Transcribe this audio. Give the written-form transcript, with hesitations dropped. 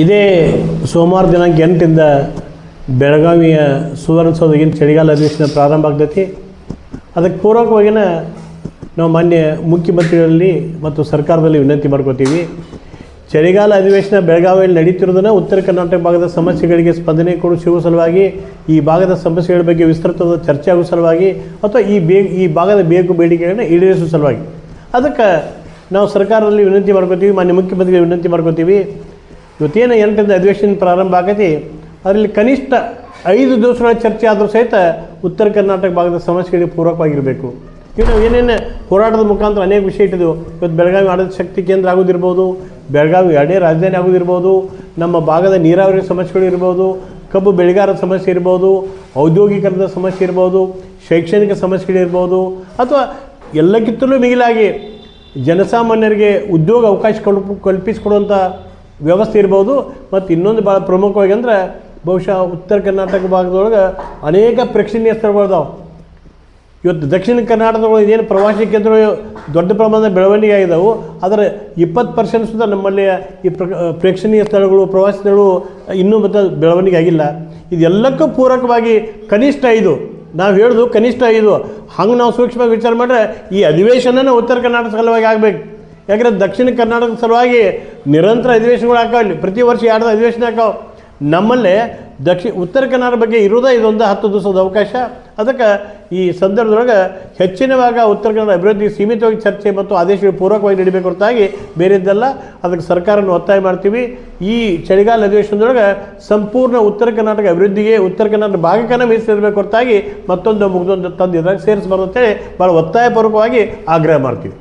ಇದೇ ಸೋಮವಾರ ದಿನಾಂಕ 8ರಿಂದ ಬೆಳಗಾವಿಯ ಸುವರ್ಣಸೌಧಗಿನ ಚಳಿಗಾಲ ಅಧಿವೇಶನ ಪ್ರಾರಂಭ ಆಗ್ತೈತಿ. ಅದಕ್ಕೆ ಪೂರ್ವಕವಾಗಿನ ನಾವು ಮಾನ್ಯ ಮುಖ್ಯಮಂತ್ರಿಗಳಲ್ಲಿ ಮತ್ತು ಸರ್ಕಾರದಲ್ಲಿ ವಿನಂತಿ ಮಾಡ್ಕೋತೀವಿ. ಚಳಿಗಾಲ ಅಧಿವೇಶನ ಬೆಳಗಾವಿಯಲ್ಲಿ ನಡೀತಿರೋದನ್ನು ಉತ್ತರ ಕರ್ನಾಟಕ ಭಾಗದ ಸಮಸ್ಯೆಗಳಿಗೆ ಸ್ಪಂದನೆ ಕೊಡಿಸುವ ಸಲುವಾಗಿ, ಈ ಭಾಗದ ಸಮಸ್ಯೆಗಳ ಬಗ್ಗೆ ವಿಸ್ತೃತವಾದ ಚರ್ಚೆ ಆಗುವ ಸಲುವಾಗಿ, ಅಥವಾ ಈ ಭಾಗದ ಬೇಡಿಕೆಗಳನ್ನು ಈಡೇರಿಸುವ ಸಲುವಾಗಿ ಅದಕ್ಕೆ ನಾವು ಸರ್ಕಾರದಲ್ಲಿ ವಿನಂತಿ ಮಾಡ್ಕೋತೀವಿ, ಮಾನ್ಯ ಮುಖ್ಯಮಂತ್ರಿಗಳಿಗೆ ವಿನಂತಿ ಮಾಡ್ಕೋತೀವಿ. ಇವತ್ತೇನು 8ರಿಂದ ಅಧಿವೇಶನ ಪ್ರಾರಂಭ ಆಗತಿ, ಅದರಲ್ಲಿ ಕನಿಷ್ಠ 5 ದಿವಸಗಳ ಚರ್ಚೆ ಆದರೂ ಸಹಿತ ಉತ್ತರ ಕರ್ನಾಟಕ ಭಾಗದ ಸಮಸ್ಯೆಗಳಿಗೆ ಪೂರಕವಾಗಿರಬೇಕು. ಈಗ ನಾವು ಏನೇನು ಹೋರಾಟದ ಮುಖಾಂತರ ಅನೇಕ ವಿಷಯ ಇಟ್ಟಿದ್ದೆವು. ಇವತ್ತು ಬೆಳಗಾವಿ ಆಡಳಿತ ಶಕ್ತಿ ಕೇಂದ್ರ ಆಗೋದಿರ್ಬೋದು, ಬೆಳಗಾವಿ ಎರಡೇ ರಾಜಧಾನಿ ಆಗೋದಿರ್ಬೋದು, ನಮ್ಮ ಭಾಗದ ನೀರಾವರಿ ಸಮಸ್ಯೆಗಳು ಇರ್ಬೋದು, ಕಬ್ಬು ಬೆಳೆಗಾರರ ಸಮಸ್ಯೆ ಇರ್ಬೋದು, ಔದ್ಯೋಗೀಕರಣದ ಸಮಸ್ಯೆ ಇರ್ಬೋದು, ಶೈಕ್ಷಣಿಕ ಸಮಸ್ಯೆಗಳಿರ್ಬೋದು, ಅಥವಾ ಎಲ್ಲಕ್ಕಿಂತಲೂ ಮಿಗಿಲಾಗಿ ಜನಸಾಮಾನ್ಯರಿಗೆ ಉದ್ಯೋಗ ಅವಕಾಶ ಕಲ್ಪಿಸಿಕೊಡುವಂಥ ವ್ಯವಸ್ಥೆ ಇರ್ಬೋದು. ಮತ್ತು ಇನ್ನೊಂದು ಭಾಳ ಪ್ರಮುಖವಾಗಿ ಅಂದ್ರೆ ಬಹುಶಃ ಉತ್ತರ ಕರ್ನಾಟಕ ಭಾಗದೊಳಗೆ ಅನೇಕ ಪ್ರೇಕ್ಷಣೀಯ ಸ್ಥಳಗಳಿದಾವೆ. ಇವತ್ತು ದಕ್ಷಿಣ ಕರ್ನಾಟಕದೊಳಗೆ ಏನು ಪ್ರವಾಸಿ ಕೇಂದ್ರಗಳು ದೊಡ್ಡ ಪ್ರಮಾಣದ ಬೆಳವಣಿಗೆ ಆಗಿದ್ದಾವೆ, ಅದರ 20% ಸುತ್ತ ನಮ್ಮಲ್ಲಿ ಈ ಪ್ರೇಕ್ಷಣೀಯ ಸ್ಥಳಗಳು, ಪ್ರವಾಸಿ ಸ್ಥಳಗಳು ಇನ್ನೂ ಮತ್ತು ಬೆಳವಣಿಗೆ ಆಗಿಲ್ಲ. ಇದೆಲ್ಲಕ್ಕೂ ಪೂರಕವಾಗಿ ಕನಿಷ್ಠ 5, ನಾವು ಹೇಳೋದು ಕನಿಷ್ಠ 5, ಹಂಗೆ ನಾವು ಸೂಕ್ಷ್ಮವಾಗಿ ವಿಚಾರ ಮಾಡಿದ್ರೆ ಈ ಅಧಿವೇಶನನೇ ಉತ್ತರ ಕರ್ನಾಟಕ ಸಲುವಾಗಿ ಆಗಬೇಕು. ಯಾಕಂದರೆ ದಕ್ಷಿಣ ಕರ್ನಾಟಕದ ಸಲುವಾಗಿ ನಿರಂತರ ಅಧಿವೇಶನಗಳು ಹಾಕಾವಲ್ಲಿ, ಪ್ರತಿ ವರ್ಷ 2 ಅಧಿವೇಶನ ಹಾಕಾವೆ. ನಮ್ಮಲ್ಲೇ ಉತ್ತರ ಕನ್ನಡ ಬಗ್ಗೆ ಇರೋದೇ ಇದೊಂದು 10 ದಿವಸದ ಅವಕಾಶ. ಅದಕ್ಕೆ ಈ ಸಂದರ್ಭದೊಳಗೆ ಹೆಚ್ಚಿನ ಭಾಗ ಉತ್ತರ ಕನ್ನಡ ಅಭಿವೃದ್ಧಿ ಸೀಮಿತವಾಗಿ ಚರ್ಚೆ ಮತ್ತು ಆದೇಶಗಳು ಪೂರ್ವಕವಾಗಿ ನಡೀಬೇಕು ಹೊರತಾಗಿ ಬೇರೆದ್ದಲ್ಲ. ಅದಕ್ಕೆ ಸರ್ಕಾರವನ್ನು ಒತ್ತಾಯ ಮಾಡ್ತೀವಿ. ಈ ಚಳಿಗಾಲ ಅಧಿವೇಶನದೊಳಗೆ ಸಂಪೂರ್ಣ ಉತ್ತರ ಕರ್ನಾಟಕ ಅಭಿವೃದ್ಧಿಗೆ, ಉತ್ತರ ಕನ್ನಡ ಭಾಗಕ್ಕನ್ನು ಮೀಸಲಿರಬೇಕು ಹೊರತಾಗಿ ಮತ್ತೊಂದು ಮುಗ್ದೊಂದು ತಂದು ಇದ್ರಾಗ ಸೇರಿಸಬಾರ್ದು ಅಂತೇಳಿ ಭಾಳ ಒತ್ತಾಯಪೂರ್ವಕವಾಗಿ ಆಗ್ರಹ ಮಾಡ್ತೀವಿ.